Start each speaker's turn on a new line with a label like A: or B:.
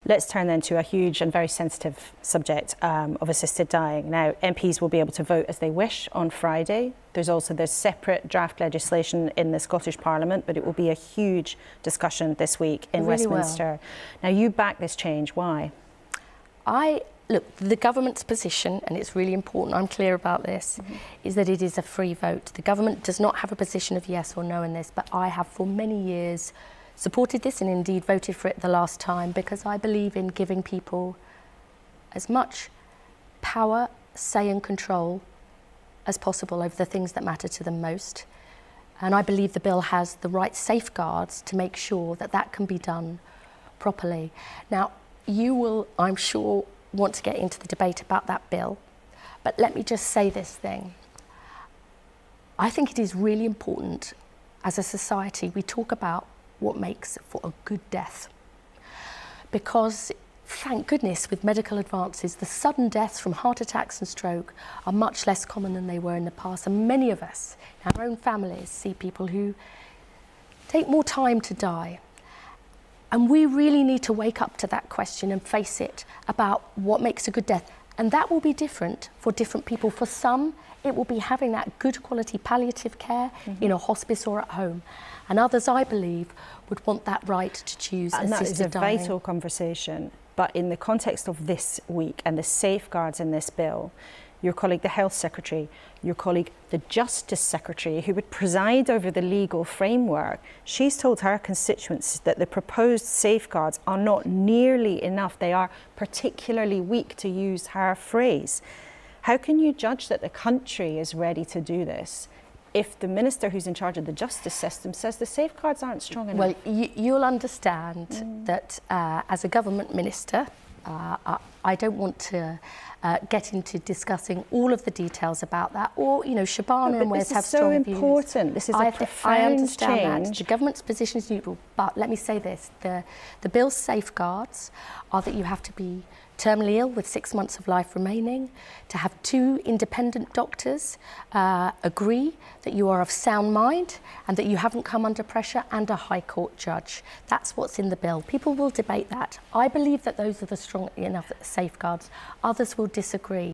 A: Let's turn then to a huge and very sensitive subject of assisted dying. Now, MPs will be able to vote as they wish on Friday. There's separate draft legislation in the Scottish Parliament, but it will be a huge discussion this week in Westminster. Now, you back this change. Why?
B: Look, the government's position, and it's really important, I'm clear about this, is that it is a free vote. The government does not have a position of yes or no in this, but I have for many years supported this and indeed voted for it the last time because I believe in giving people as much power, say and control as possible over the things that matter to them most. And I believe the bill has the right safeguards to make sure that that can be done properly. Now, you will, I'm sure, want to get into the debate about that bill, but let me just say this thing. I think it is really important as a society we talk about what makes for a good death, because thank goodness with medical advances the sudden deaths from heart attacks and stroke are much less common than they were in the past, and many of us in our own families see people who take more time to die. And we really need to wake up to that question and face it about what makes a good death. And that will be different for different people. For some, it will be having that good quality palliative care in a hospice or at home. And others, I believe, would want that right to choose assisted dying.
A: And that is a vital conversation. But in the context of this week and the safeguards in this bill, your colleague, the Health Secretary, your colleague, the Justice Secretary, who would preside over the legal framework, she's told her constituents that the proposed safeguards are not nearly enough. They are particularly weak, to use her phrase. How can you judge that the country is ready to do this if the minister who's in charge of the justice system says the safeguards aren't strong enough?
B: Well, you'll understand that as a government minister, I don't want to get into discussing all of the details about that, or, you know, Shabana and Wes have strong views.
A: This is so important. This is a profound
B: I understand
A: change.
B: that. The government's position is neutral, but let me say this. The bill's safeguards are that you have to be terminally ill with 6 months of life remaining, to have 2 independent doctors agree that you are of sound mind and that you haven't come under pressure, and a High Court judge. That's what's in the bill. People will debate that. I believe that those are the strong enough safeguards. Others will disagree.